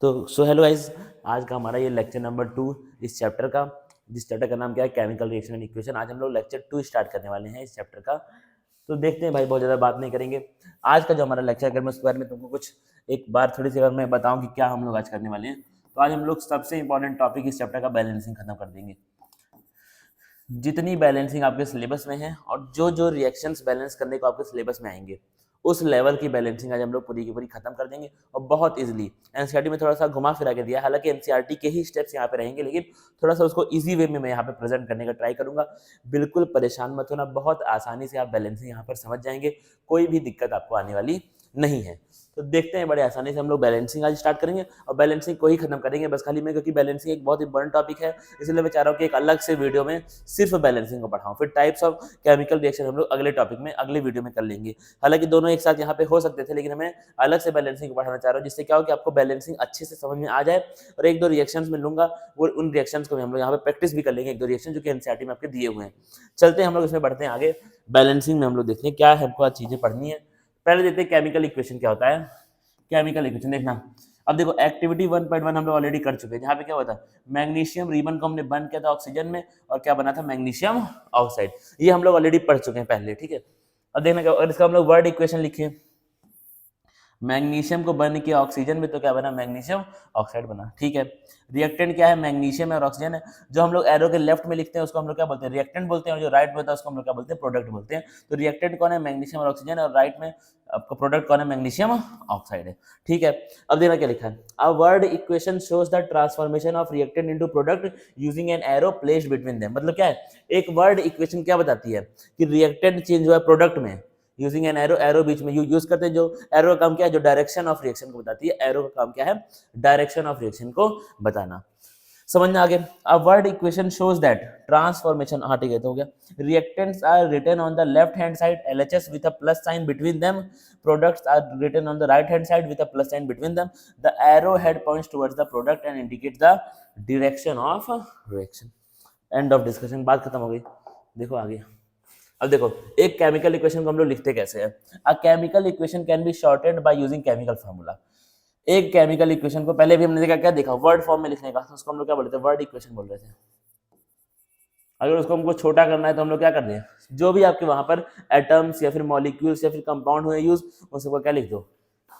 तो so hello guys, आज का हमारा ये लेक्चर नंबर 2 इस चैप्टर का, जिस चैप्टर का नाम क्या है, केमिकल रिएक्शन एंड इक्वेशन। आज हम लोग लेक्चर 2 स्टार्ट करने वाले हैं इस चैप्टर का। तो देखते हैं भाई, बहुत ज़्यादा बात नहीं करेंगे। आज का जो हमारा लेक्चर, अगर मैं उसके बारे में तुमको कुछ एक बार थोड़ी सी अगर मैं बताऊं कि क्या हम लोग आज करने वाले हैं, तो आज हम लोग सबसे इंपॉर्टेंट टॉपिक इस चैप्टर का बैलेंसिंग खत्म कर देंगे। जितनी बैलेंसिंग आपके सिलेबस में है और जो जो रिएक्शंस बैलेंस करने को आपके सिलेबस में आएंगे, उस लेवल की बैलेंसिंग आज हम लोग पूरी की पूरी खत्म कर देंगे और बहुत इजीली। एनसीईआरटी में थोड़ा सा घुमा फिरा के दिया, हालांकि एनसीईआरटी के ही स्टेप्स यहाँ पे रहेंगे, लेकिन थोड़ा सा उसको इजी वे में मैं यहाँ पे प्रेजेंट करने का ट्राई करूंगा। बिल्कुल परेशान मत होना, बहुत आसानी से आप बैलेंसिंग यहाँ पर समझ जाएंगे, कोई भी दिक्कत आपको आने वाली नहीं है। तो देखते हैं, बड़े आसानी से हम लोग बैलेंसिंग आज स्टार्ट करेंगे और बैलेंसिंग को ही खत्म करेंगे बस खाली में, क्योंकि बैलेंसिंग एक बहुत इंपॉर्टेंट टॉपिक है। इसलिए मैं चाह रहा हूँ कि एक अलग से वीडियो में सिर्फ बैलेंसिंग को पढ़ाऊँ, फिर टाइप्स ऑफ केमिकल रिएक्शन हम लोग अगले टॉपिक में अगले वीडियो में कर लेंगे। हालांकि दोनों एक साथ यहाँ पे हो सकते थे, लेकिन मैं अलग से बैलेंसिंग को पढ़ाना चाह रहा हूँ, जिससे क्या हो कि आपको बैलेंसिंग अच्छे से समझ में आ जाए। और एक दो रिएक्शंस में लूंगा, वो उन रिएक्शंस को भी हम लोग यहाँ पे प्रैक्टिस भी कर लेंगे, एक दो रिएक्शन जो कि एनसीईआरटी में आपके दिए हुए हैं। चलते हैं हम लोग इसमें, बढ़ते हैं आगे। बैलेंसिंग में हम लोग देखते हैं क्या हमको आज चीजें पढ़नी है। पहले देखते हैं केमिकल इक्वेशन क्या होता है। केमिकल इक्वेशन देखना, अब देखो एक्टिविटी 1.1 हम लोग ऑलरेडी कर चुके हैं, जहाँ पे क्या होता है, मैग्नीशियम रिबन को हमने बंद किया था ऑक्सीजन में और क्या बना था, मैग्नीशियम ऑक्साइड। ये हम लोग ऑलरेडी पढ़ चुके हैं पहले, ठीक है। अब देखना क्या, और इसका हम लोग वर्ड इक्वेशन लिखे, मैग्नीशियम को बर्न किया ऑक्सीजन में तो क्या बना, मैग्नीशियम ऑक्साइड बना, ठीक है। रिएक्टेंट क्या है, मैग्नीशियम और ऑक्सीजन है। जो हम लोग एरो के लेफ्ट में लिखते हैं उसको हम लोग क्या बोलते हैं, रिएक्टेंट बोलते हैं, और जो राइट में होता है उसको हम लोग क्या बोलते हैं, प्रोडक्ट बोलते हैं। तो रिएक्टेंट कौन है, मैग्नीशियम और ऑक्सीजन, और राइट में आपका प्रोडक्ट कौन है, मैग्नीशियम ऑक्साइड है, ठीक है। अब देखना क्या लिखा है, अ word equation shows the transformation of reactant into product using an arrow placed between them. मतलब क्या है, एक वर्ड इक्वेशन क्या बताती है कि रिएक्टेंट चेंज हुआ है प्रोडक्ट में, यूजिंग एन एरो, एरो बीच में यूज करते हैं। जो एरो का काम क्या है, जो डायरेक्शन ऑफ रिएक्शन को बताती है। एरो का काम क्या है, डायरेक्शन ऑफ रिएक्शन को बताना। समझ में आगे। A word equation shows that transformation, हाँ ठीक है, तो हो गया। Reactants are written on the left hand side LHS with a plus sign between them, products are written on the right hand side with a plus sign between them. The arrow head points towards the product and indicate the direction of reaction. End of discussion, बात खत्म हो गई। देखो आगे, अब देखो एक chemical equation को हम लोग लिखते कैसे हैं। अ chemical equation can be shorted by using chemical formula. एक केमिकल इक्वेशन को पहले भी हमने देखा, क्या देखा, वर्ड फॉर्म में लिखने का, तो उसको हम लोग क्या बोलते थे, वर्ड इक्वेशन बोल रहे थे। अगर उसको हमको छोटा करना है तो हम लोग क्या करते हैं, जो भी आपके वहां पर एटम्स या फिर मॉलिक्यूल्स या फिर कंपाउंड हुए यूज, उन सबको क्या लिख दो,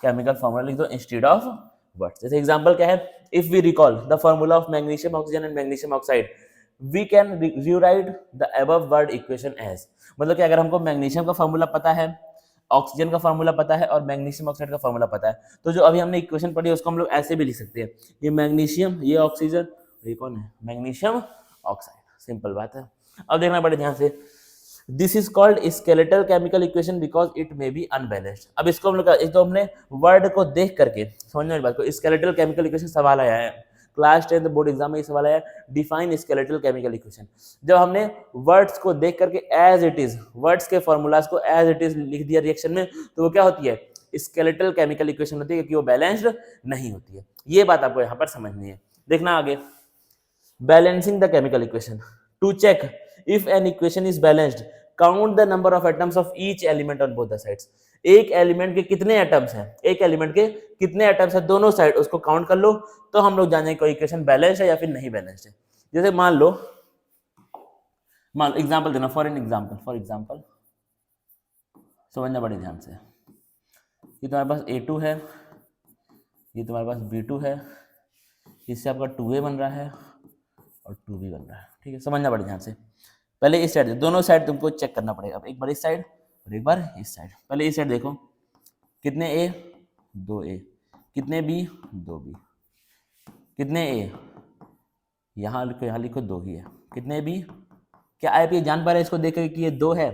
केमिकल फार्मूला लिख दो इंस्टेड ऑफ वर्ड्स। जैसे एग्जांपल क्या है, if we recall the formula of magnesium oxygen and magnesium oxide, we can rewrite the above word equation as. मतलब कि अगर हमको मैग्नीशियम का फार्मूला पता है, ऑक्सीजन का फार्मूला पता है और मैग्नीशियम ऑक्साइड का फार्मूला पता है, तो जो अभी हमने इक्वेशन पढ़ी उसको हम लोग ऐसे भी लिख सकते हैं, ये मैग्नीशियम, ये ऑक्सीजन, ये कौन है, मैग्नीशियम ऑक्साइड। सिंपल बात है। अब देखना बड़े ध्यान से, this is called skeletal chemical equation because it may be unbalanced. अब इसको हम लोग, एक तो हमने वर्ड को देख करके समझने वाली बात को, स्केलेटल केमिकल इक्वेशन सवाल आया है क्लास 10 बोर्ड एग्जाम में, ये सवाल आया, डिफाइन स्केलेटल केमिकल इक्वेशन। जब हमने वर्ड्स को देख करके एज इट इज, वर्ड्स के फॉर्मूलाज को एज इट इज लिख दिया रिएक्शन में, तो वो क्या होती है, स्केलेटल केमिकल इक्वेशन होती है, क्योंकि वो बैलेंस्ड नहीं होती है। ये बात आपको यहाँ पर समझनी है। देखना आगे, balancing the chemical equation to check if an equation is balanced, count the number of atoms of each element on both the sides. एक एलिमेंट के कितने एटम्स हैं, एक एलिमेंट के कितने एटम्स हैं दोनों साइड, उसको काउंट कर लो, तो हम लोग जानेंगे कोई इक्वेशन बैलेंस्ड है या फिर नहीं बैलेंस्ड है। जैसे मान लो एग्जांपल देना, फॉर एग्जांपल समझना बड़े ध्यान से। ये तुम्हारे पास A2 है, ये तुम्हारे पास B2 है, इससे आपका 2A बन रहा है और 2B बन रहा है, ठीक है। समझना बड़े ध्यान से। पहले इस साइड, दोनों साइड तुमको चेक करना पड़ेगा, एक बार इस साइड और एक बार इस साइड। पहले इस साइड देखो, कितने A, 2A, कितने B, 2B, कितने A, यहाँ लिखो 2 ही है, कितने B, क्या आप ये जान पा रहे हैं इसको देख कि ये 2 है,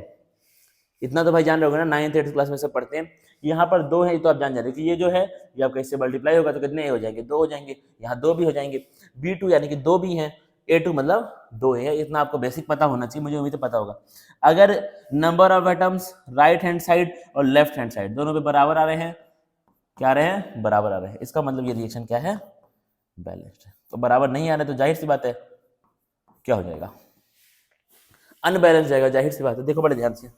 इतना तो भाई जान रहे होगे ना, 9th 8th क्लास में सब पढ़ते हैं। यहाँ पर 2 है तो आप जान जा रहे हो कि ये जो है ये आपका इससे मल्टीप्लाई होगा तो कितने A हो जाएंगे, 2 हो जाएंगे, यहाँ 2 भी हो जाएंगे। B2 यानी कि 2 भी हैं, A2 मतलब 2 है, इतना आपको बेसिक पता होना चाहिए, मुझे उम्मीद है पता होगा। अगर number of atoms right hand side और लेफ्ट हैंड साइड दोनों पे बराबर आ रहे हैं, क्या आ रहे हैं, बराबर आ रहे हैं, इसका मतलब ये रिएक्शन क्या है, बैलेंस्ड है। तो बराबर नहीं आ रहे तो जाहिर सी बात है क्या हो जाएगा, अनबैलेंस जाएगा, जाहिर सी बात है। देखो बड़े ध्यान से,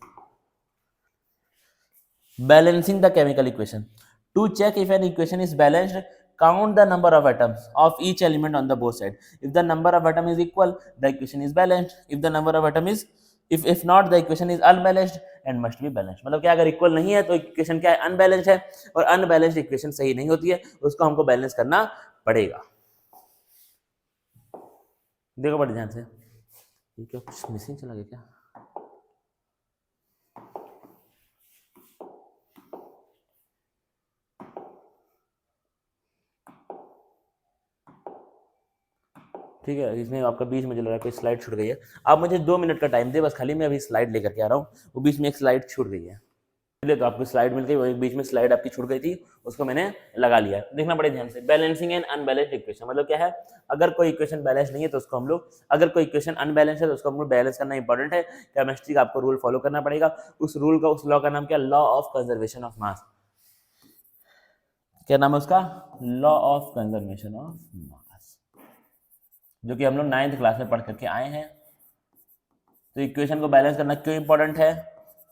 balancing the chemical equation to check if an equation is balanced, count the number of atoms of each element on the both side. If the number of atom is equal, the equation is balanced. If the number of atom is if not, the equation is unbalanced and must be balanced. मतलब क्या, अगर equal नहीं है तो equation क्या है, unbalanced है, और अनबैलेंस्ड इक्वेशन सही नहीं होती है, उसको हमको बैलेंस करना पड़ेगा। देखो बड़े ध्यान से, ये क्या कुछ मिसिंग चला गया क्या? ठीक है, इसमें आपका बीच में जो लग रहा है कोई स्लाइड छूट गई है। आप मुझे 2 मिनट का टाइम दे बस, खाली मैं अभी स्लाइड लेकर के आ रहा हूँ। वो बीच में एक स्लाइड छूट गई है, इसलिए तो आपको स्लाइड मिल गई, वो एक बीच में स्लाइड आपकी छूट गई थी, उसको मैंने लगा लिया है। देखना बड़े ध्यान से, बैलेंसिंग एंड अनबैलेंस्ड इक्वेशन मतलब क्या है, अगर कोई इक्वेशन बैलेंस नहीं है तो उसको हम लोग, अगर कोई इक्वेशन अनबैलेंस है तो उसको हम लोग बैलेंस करना इंपॉर्टेंट है। केमिस्ट्री का आपको रूल फॉलो करना पड़ेगा। उस रूल का, उस लॉ का नाम क्या, लॉ ऑफ कंजर्वेशन ऑफ मास। क्या नाम है उसका? लॉ ऑफ कंजर्वेशन ऑफ मास, जो कि हम लोग 9th क्लास में पढ़ करके आए हैं। तो इक्वेशन को बैलेंस करना क्यों इंपॉर्टेंट है?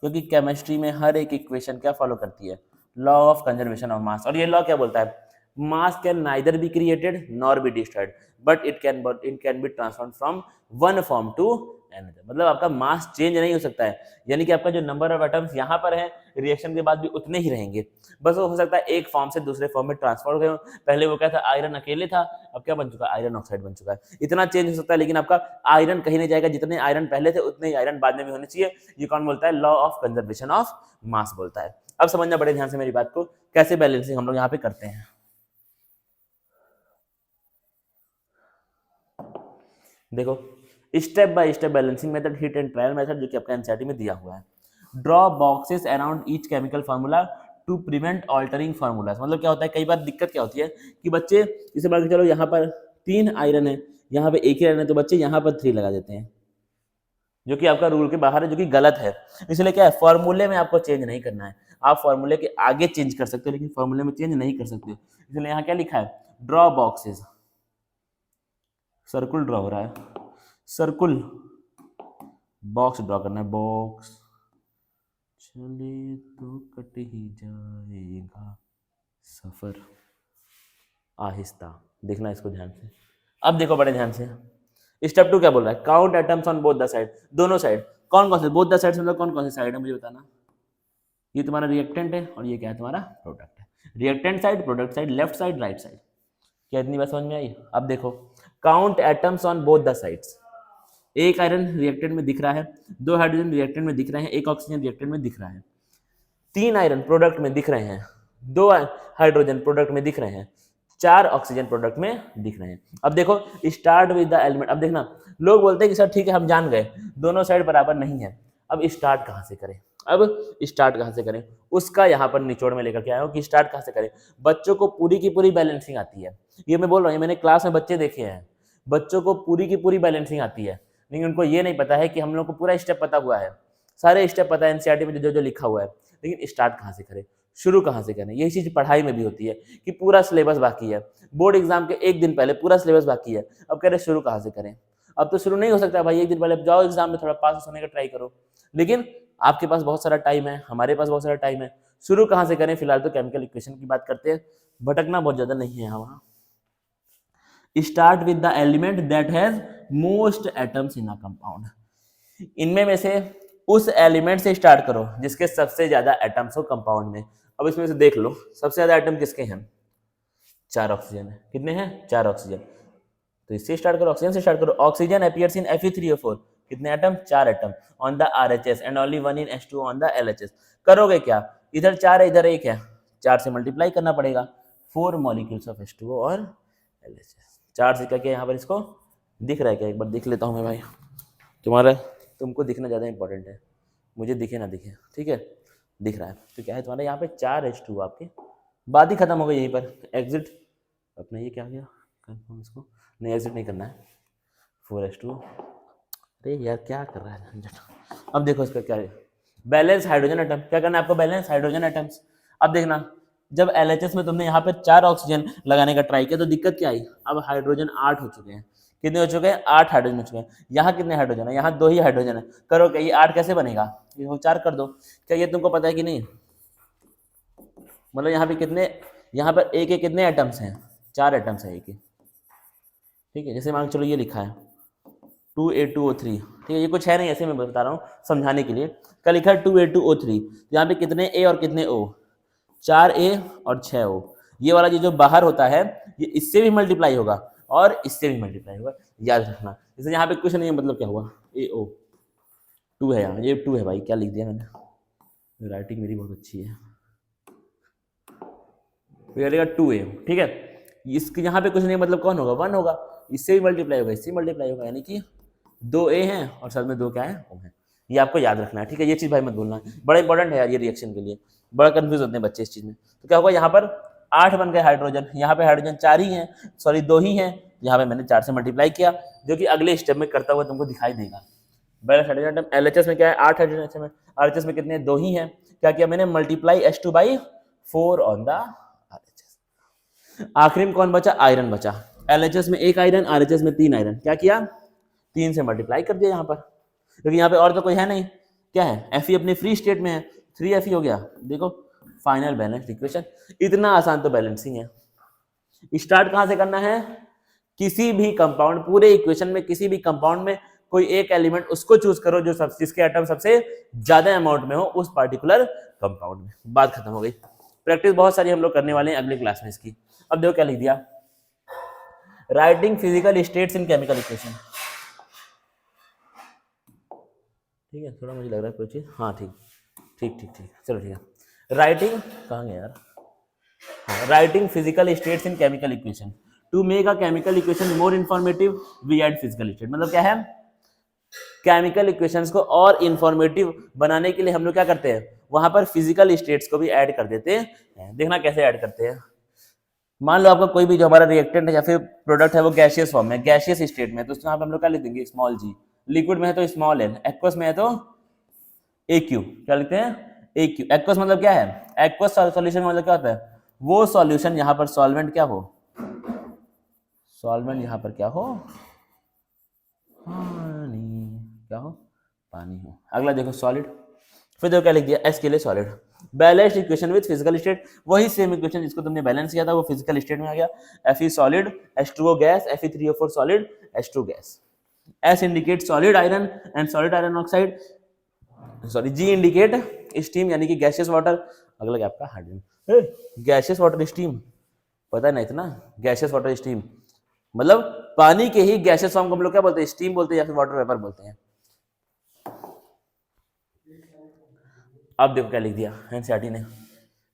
क्योंकि केमिस्ट्री में हर एक इक्वेशन क्या फॉलो करती है, law of conservation of mass. और ये लॉ क्या बोलता है, mass can neither be created nor be destroyed but it can be transform from one form to another. मतलब आपका मास चेंज नहीं हो सकता है, यानी कि आपका जो नंबर ऑफ एटम्स यहाँ पर है रिएक्शन के बाद भी उतने ही रहेंगे, बस वो हो सकता है एक फॉर्म से दूसरे फॉर्म में ट्रांसफर हो गए हो। पहले वो क्या था, आयरन अकेले था, अब क्या बन चुका है, आयरन ऑक्साइड बन चुका है। इतना चेंज हो सकता है, लेकिन आपका आयरन कहीं नहीं जाएगा, जितने आयरन पहले थे उतने ही आयरन बाद में भी होने चाहिए। ये कौन बोलता है, लॉ ऑफ कंजर्वेशन ऑफ मास बोलता है। अब समझना बड़े ध्यान से मेरी बात को, कैसे बैलेंसिंग हम लोग यहाँ पे करते हैं। देखो, step by step balancing method, hit and trial method, जो कि आपका एनसीईआरटी में दिया हुआ है। Draw boxes around each chemical formula to prevent altering formulas. मतलब क्या होता है, कई बार दिक्कत क्या होती है कि बच्चे, जैसे मान के चलो यहाँ पर 3 आयरन है, यहाँ पे एक ही आयरन है, तो बच्चे यहाँ पर 3 लगा देते हैं, जो कि आपका रूल के बाहर है, जो कि गलत है। इसलिए क्या है, फॉर्मूले में आपको चेंज नहीं करना है। आप फॉर्मूले के आगे चेंज कर सकते हो, लेकिन फॉर्मूले में चेंज नहीं कर सकते। इसलिए यहाँ क्या लिखा है, ड्रॉ बॉक्सेस, सर्कुल ड्रॉ हो रहा है, सर्कुल बॉक्स ड्रॉ करना है, बॉक्स चले तो कट ही जाएगा सफर आहिस्ता। देखना इसको ध्यान से। अब देखो बड़े ध्यान से, स्टेप 2 क्या बोल रहा है, count atoms on both the side. दोनों साइड कौन कौन से, बोथ द साइड मतलब कौन कौन से साइड है मुझे बताना। ये तुम्हारा रिएक्टेंट है और ये क्या है, तुम्हारा प्रोडक्ट है। Reactant side, product side, left side, right side. क्या इतनी बात समझ में आई? अब देखो, count atoms on both the sides. एक आयरन रिएक्टेंट में दिख रहा है, 2 हाइड्रोजन रिएक्टेंट में दिख रहे हैं, 1 ऑक्सीजन रिएक्टेंट में दिख रहा है, 3 आयरन प्रोडक्ट में दिख रहे हैं, 2 हाइड्रोजन प्रोडक्ट में दिख रहे हैं, 4 ऑक्सीजन प्रोडक्ट में दिख रहे हैं। अब देखो, स्टार्ट विद द एलिमेंट। अब देखना, लोग बोलते हैं कि सर ठीक है हम जान गए दोनों साइड बराबर नहीं है, अब स्टार्ट कहाँ से करें, अब स्टार्ट कहाँ से करें, उसका यहाँ पर निचोड़ में लेकर के आया हूँ कि स्टार्ट कहाँ से करें। बच्चों को पूरी की पूरी बैलेंसिंग आती है, ये मैं बोल रहा हूँ, मैंने क्लास में बच्चे देखे हैं, बच्चों को पूरी की पूरी बैलेंसिंग आती है, लेकिन उनको ये नहीं पता है कि हम लोग को पूरा स्टेप पता हुआ है, सारे स्टेप पता है एनसीईआरटी में जो जो लिखा हुआ है, लेकिन स्टार्ट कहाँ से करें, शुरू कहाँ से करें। यही चीज पढ़ाई में भी होती है कि पूरा सिलेबस बाकी है, बोर्ड एग्जाम के एक दिन पहले पूरा सिलेबस बाकी है, अब कह रहे शुरू कहाँ से करें। अब तो शुरू नहीं हो सकता भाई, एक दिन पहले जाओ एग्जाम में थोड़ा पास होने का ट्राई करो, लेकिन आपके पास बहुत सारा टाइम है, हमारे पास बहुत सारा टाइम है, शुरू कहाँ से करें। फिलहाल तो केमिकल इक्वेशन की बात करते हैं, भटकना बहुत ज्यादा नहीं है यहाँ। Start with the element that has most atoms in a compound. इनमें में से उस एलिमेंट से स्टार्ट करो जिसके सबसे ज्यादा एटम्स हो कंपाउंड में। अब इसमें से देख लो सबसे ज्यादा एटम किसके हैं, 4 ऑक्सीजन है। कितने हैं, 4 ऑक्सीजन। तो इससे स्टार्ट करो, ऑक्सीजन से स्टार्ट करो। ऑक्सीजन अपीयर्स इन Fe3O4, कितने atom, 4 atom on the RHS and only 1 in H2 on the LHS। करोगे क्या, इधर 4 है इधर 1 है, 4 से मल्टीप्लाई करना पड़ेगा, 4 मॉलिक्यूल्स ऑफ H2O और LHS। 4 से क्या किया यहाँ पर, इसको दिख रहा है क्या, एक बार देख लेता हूँ मैं भाई, तुम्हारा तुमको दिखना ज़्यादा इंपॉर्टेंट है, मुझे दिखे ना दिखे, ठीक है, दिख रहा है। तो क्या है तुम्हारा यहाँ पे 4 H2, आपके बात ही खत्म हो गई यहीं पर। एग्जिट अपना ये क्या गया, कंफर्म इसको नहीं, एग्जिट नहीं करना है, 4H2। अरे यार क्या कर रहा है झंझट। अब देखो इसका क्या है, बैलेंस हाइड्रोजन एटम। क्या करना है आपको, बैलेंस हाइड्रोजन एटम्स। अब देखना, जब LHS में तुमने यहाँ पे 4 ऑक्सीजन लगाने का ट्राई किया तो दिक्कत क्या आई, अब हाइड्रोजन 8 हो चुके हैं। कितने हो चुके हैं, 8 हाइड्रोजन हो चुके हैं। यहाँ कितने हाइड्रोजन है, यहाँ 2 ही हाइड्रोजन है। करो क्या, ये 8 कैसे बनेगा, ये 4 कर दो। क्या ये तुमको पता है कि नहीं, मतलब यहाँ पे कितने, यहाँ पर एक कितने एटम्स हैं, 4 एटम्स है एक ही, ठीक है। जैसे मान के चलो ये लिखा है 2A2O3, ठीक है, ये कुछ है नहीं, ऐसे मैं बता रहा हूँ समझाने के लिए। कल लिखा है 2A2O3, यहाँ पे कितने ए और कितने ओ, 4A और 6O। ये वाला जो बाहर होता है ये इससे भी मल्टीप्लाई होगा और इससे भी मल्टीप्लाई होगा, याद रखना। जैसे यहाँ पे कुछ नहीं है, मतलब क्या हुआ, AO 2 है, यहाँ ये 2 है भाई, क्या लिख दिया मैंने, राइटिंग मेरी बहुत अच्छी है, तो 2A, ठीक है। इसके यहाँ पे कुछ नहीं, मतलब कौन होगा, 1 होगा, इससे भी मल्टीप्लाई होगा, इससे भी मल्टीप्लाई होगा, यानी कि 2A हैं और साथ में 2 क्या है, O है। ये आपको याद रखना है, ठीक है, ये चीज़ भाई मत भूलना, बड़ा इंपॉर्टेंट है यार ये रिएक्शन के लिए, बड़ा कंफ्यूज होते हैं बच्चे इस चीज़ में। तो क्या होगा, यहाँ पर 8 बन गए हाइड्रोजन, यहाँ पे हाइड्रोजन 4 ही हैं, सॉरी 2 ही हैं, यहाँ पे मैंने 4 से मल्टीप्लाई किया, जो कि अगले स्टेप में करता हुआ तुमको दिखाई देगा। बैलेंस हाइड्रोजन एटम LHS में क्या है, 8 हाइड्रोजन एटम है, RHS में कितने, 2 ही हैं। क्या किया मैंने, multiply H2/4 on the RHS। आखिरी में कौन बचा, आयरन बचा। LHS में 1 आयरन, RHS में 3 आयरन, क्या किया, 3 से मल्टीप्लाई कर दिया यहाँ पर, क्योंकि यहाँ पे और तो कोई है नहीं। क्या है, Fe अपने फ्री स्टेट में है, 3Fe हो गया, देखो फाइनल बैलेंस इक्वेशन। इतना आसान तो बैलेंसिंग है। स्टार्ट कहाँ से करना है, किसी भी कंपाउंड, पूरे इक्वेशन में किसी भी कंपाउंड में कोई एक एलिमेंट उसको चूज करो जो जिसके एटम सबसे ज्यादा अमाउंट में हो उस पार्टिकुलर कंपाउंड में, बात खत्म हो गई। प्रैक्टिस बहुत सारी हम लोग करने वाले हैं अगले क्लास में इसकी। अब देखो क्या लिख दिया, writing physical states in chemical equation, ठीक है, थोड़ा मुझे लग रहा है कोई चीज, हाँ ठीक ठीक ठीक ठीक, चलो ठीक है। राइटिंग कहाँ गया यार, हाँ, writing physical states in chemical equation, to make a chemical equation more informative we add physical state. मतलब क्या है, केमिकल इक्वेशंस को और इंफॉर्मेटिव बनाने के लिए हम लोग क्या करते हैं, वहां पर फिजिकल स्टेट्स को भी ऐड कर देते हैं। देखना कैसे ऐड करते हैं। मान लो आपका कोई भी जो हमारा रिएक्टेंट है या फिर प्रोडक्ट है वो गैसियस फॉर्म में, गैसियस स्टेट में, तो यहाँ पे हम लोग क्या लिख देंगे, स्मॉल g। लिक्विड में है तो स्मॉल l, एक्वस में है तो AQ, क्या लिखते हैं, AQ। एक्वस मतलब क्या है, एक्वस सॉल्यूशन मतलब क्या होता है, वो सॉल्यूशन यहाँ पर सॉल्वेंट क्या हो, सॉल्वेंट यहाँ पर क्या हो, पानी, क्या हो, पानी हो। अगला देखो सॉलिड, फिर देखो क्या लिख दिया, S के लिए solid. Balanced equation with physical state, वही सेम इक्वेशन जिसको तुमने बैलेंस किया था वो फिजिकल स्टेट में आ गया। Fe solid, H2O gas, Fe3O4 solid, H2 gas. S indicate solid iron and solid iron oxide, sorry G indicate steam यानी कि गैसियस वाटर। अगला क्या आपका हाइड्रोजन, गैसियस वाटर स्टीम, पता है ना इतना, गैसियस वाटर स्टीम मतलब पानी के ही गैसियस फॉर्म को हम लोग क्या बोलते हैं, स्टीम बोलते हैं या फिर वाटर वेपर बोलते हैं। अब देखो क्या लिख दिया एनसीईआरटी ने,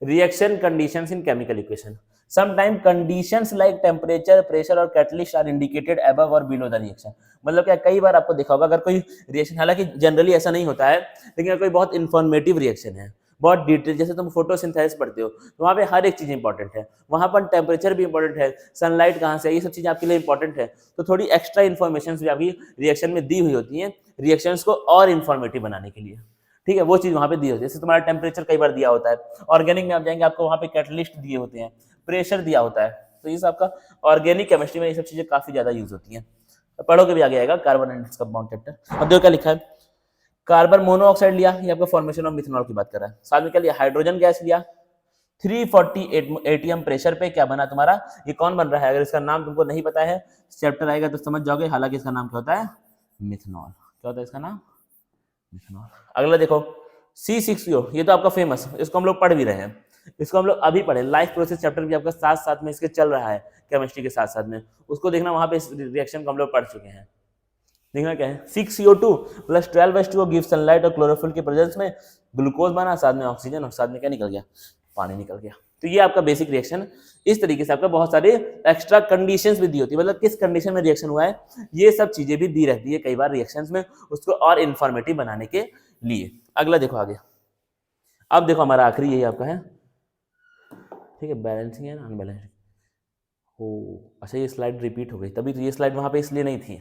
रिएक्शन कंडीशंस इन chemical equation, sometime conditions like temperature, pressure और कैटलिस्ट आर इंडिकेटेड अबव और बिलो द रिएक्शन। मतलब क्या, कई बार आपको देखा होगा अगर कोई रिएक्शन, हालांकि जनरली ऐसा नहीं होता है, लेकिन अगर कोई बहुत इंफॉर्मेटिव रिएक्शन है, बहुत डिटेल, जैसे तुम फोटोसिंथेसिस पढ़ते हो तो वहाँ पे हर एक चीज इंपॉर्टेंट है, वहाँ पर टेम्परेचर भी इंपॉर्टेंट है, सनलाइट कहाँ से, ये सब चीजें आपके लिए इंपॉर्टेंट है। तो थोड़ी एक्स्ट्रा इन्फॉर्मेशन भी आपकी रिएक्शन में दी हुई होती है, रिएक्शंस को और इन्फॉर्मेटिव बनाने के लिए, ठीक है, वो चीज वहां पे दी होती है। जैसे तुम्हारा टेम्परेचर कई बार दिया होता है, ऑर्गेनिक में आप जाएंगे आपको वहां पे कैटलिस्ट दिए होते हैं, प्रेशर दिया होता है, तो ये सब आपका ऑर्गेनिक केमिस्ट्री में ये सब चीजें काफी ज्यादा यूज होती हैं। पढ़ोगे भी आगे आएगा, carbon and its compound chapter. अब देखो क्या लिखा है, कार्बन मोनोऑक्साइड लिया, ये आपका फॉर्मेशन ऑफ मिथेनॉल की बात कर रहा है। साथ में क्या लिया, हाइड्रोजन गैस लिया, 348 ATM प्रेशर पे क्या बना तुम्हारा, ये कौन बन रहा है, अगर इसका नाम तुमको नहीं पता है, चैप्टर आएगा तो समझ जाओगे। हालांकि इसका नाम क्या होता है, मिथेनॉल। क्या होता है इसका नाम, मिथेनॉल। अगला देखो C6O, ये तो आपका फेमस, इसको हम लोग पढ़ भी रहे हैं, इसको हम लोग अभी पढ़े, लाइफ प्रोसेस चैप्टर भी आपका साथ साथ में इसके चल रहा है केमिस्ट्री के साथ साथ में, उसको देखना, वहां पे इस रिएक्शन को हम लोग पढ़ चुके हैं। देखना क्या है, 6CO2 + 12H2O गिव सनलाइट और क्लोरोफिल के प्रेजेंस में ग्लूकोज बना, साथ में ऑक्सीजन, और साथ में क्या निकल गया, पानी निकल गया। तो ये आपका बेसिक रिएक्शन। इस तरीके से आपका बहुत सारे एक्स्ट्रा कंडीशंस भी दी होती है, मतलब किस कंडीशन में रिएक्शन हुआ है, ये सब चीजें भी दी रहती है कई बार रिएक्शंस में, उसको और इन्फॉर्मेटिव बनाने के लिए। अगला देखो आगे, अब देखो हमारा आखिरी यही आपका है, ठीक है, बैलेंसिंग है ना, अनबैलेंसिंग हो। अच्छा ये स्लाइड रिपीट हो गई, तभी तो ये स्लाइड वहां पे इसलिए नहीं थी।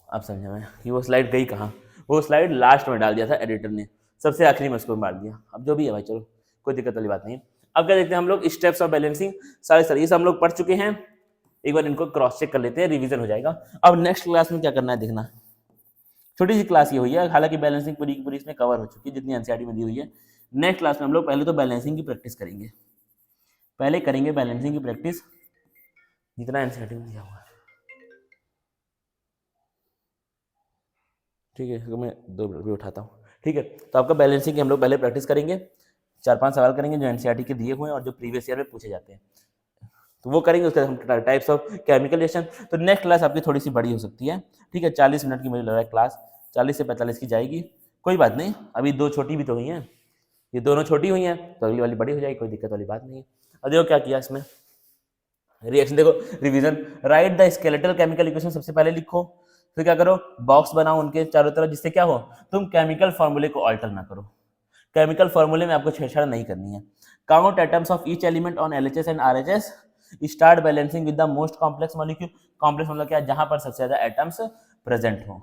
अब समझा मैं कि वो स्लाइड गई कहाँ, वो स्लाइड लास्ट में डाल दिया था एडिटर ने, सबसे आखिरी में उसको मार दिया। अब जो भी है भाई, चलो कोई दिक्कत वाली बात नहीं। अब क्या देखते हैं हम लोग, स्टेप्स ऑफ बैलेंसिंग, सारे ये सब हम लोग पढ़ चुके हैं, एक बार इनको क्रॉस चेक कर लेते हैं, रिवीजन हो जाएगा। अब नेक्स्ट क्लास में क्या करना है देखना, छोटी सी क्लास ये हुई है, हालांकि बैलेंसिंग पूरी की पूरी इसमें कवर हो चुकी है जितनी एनसीईआरटी में दी हुई है। नेक्स्ट क्लास में हम लोग पहले तो बैलेंसिंग की प्रैक्टिस करेंगे, पहले करेंगे बैलेंसिंग की प्रैक्टिस, जितना एनसीईआरटी में दिया हुआ है। ठीक है, तो मैं 2 मिनट भी उठाता हूँ। ठीक है, तो आपका बैलेंसिंग हम लोग पहले प्रैक्टिस करेंगे, 4-5 सवाल करेंगे जो एनसीईआरटी के दिए हुए हैं और जो प्रीवियस ईयर में पूछे जाते हैं, तो वो करेंगे। उसके बाद हम टाइप्स ऑफ केमिकल रिएक्शन। तो नेक्स्ट क्लास आपकी थोड़ी सी बड़ी हो सकती है। ठीक है, 40 मिनट की मुझे लग रहा है क्लास, 40 से 45 की जाएगी। कोई बात नहीं, अभी 2 छोटी भी तो हुई हैं, ये दोनों छोटी हुई हैं, तो अगली वाली बड़ी हो जाएगी, कोई दिक्कत वाली बात नहीं है। और देखो क्या किया इसमें, रिएक्शन देखो, revision, right the skeletal chemical equation सबसे पहले लिखो, फिर क्या करो, बॉक्स बनाओ उनके चारों तरफ, जिससे क्या हो, तुम केमिकल फॉर्मूले को अल्टर ना करो। केमिकल फॉर्मूले में आपको छेड़छाड़ नहीं करनी है। Count atoms of each element on LHS and RHS, start balancing with the most complex molecule. Complex मतलब क्या, जहां पर सबसे ज्यादा एटम्स प्रेजेंट हो।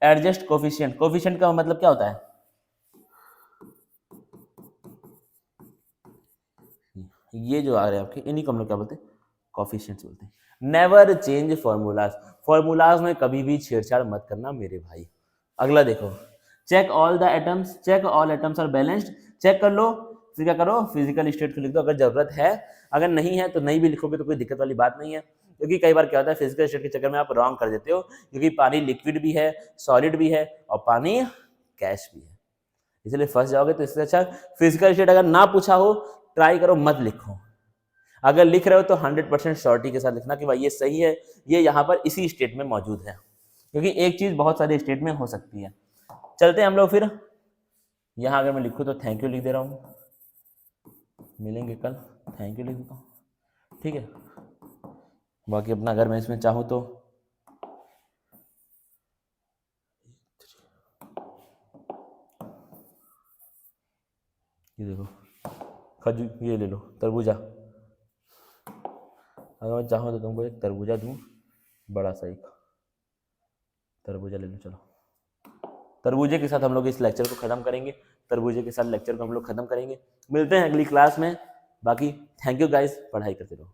एडजस्ट कोफिशिएंट, कोफिशिएंट का मतलब क्या होता है, ये जो आ रहे हैं आपके, इन्हीं को हम लोग क्या बोलते हैं, कोफिशिएंट्स बोलते हैं। नेवर चेंज फॉर्मूलाज, फॉर्मूलाज में कभी भी छेड़छाड़ मत करना मेरे भाई। अगला देखो, check all the atoms, check all atoms are balanced, check कर लो, फिर क्या करो, फिजिकल स्टेट को लिख दो अगर जरूरत है, अगर नहीं है तो नहीं भी लिखोगे तो कोई दिक्कत वाली बात नहीं है। क्योंकि कई बार क्या होता है, फिजिकल स्टेट के चक्कर में आप रॉन्ग कर देते हो, क्योंकि पानी लिक्विड भी है, सॉलिड भी है, और पानी गैस भी है, इसलिए फंस जाओगे। तो इससे अच्छा फिजिकल स्टेट अगर ना पूछा हो, ट्राई करो मत लिखो। अगर लिख रहे हो तो 100% श्योरिटी के साथ लिखना कि भाई ये सही है, ये यहाँ पर इसी स्टेट में मौजूद है, क्योंकि एक चीज बहुत सारे स्टेट में हो सकती है। चलते हैं हम लोग फिर, यहाँ अगर मैं लिखूँ तो थैंक यू लिख दे रहा हूँ, मिलेंगे कल, थैंक यू लिख देता हूँ। ठीक है, बाकी अपना अगर मैं इसमें चाहूँ तो ये देखो, खजूर, ये ले लो तरबूजा, अगर मैं चाहूँ तो तुमको एक तरबूजा दूँ, बड़ा सा एक तरबूजा ले लो। चलो, तरबूजे के साथ हम लोग इस लेक्चर को ख़त्म करेंगे, तरबूजे के साथ लेक्चर को हम लोग ख़त्म करेंगे। मिलते हैं अगली क्लास में। बाकी थैंक यू गाइस, पढ़ाई करते रहो।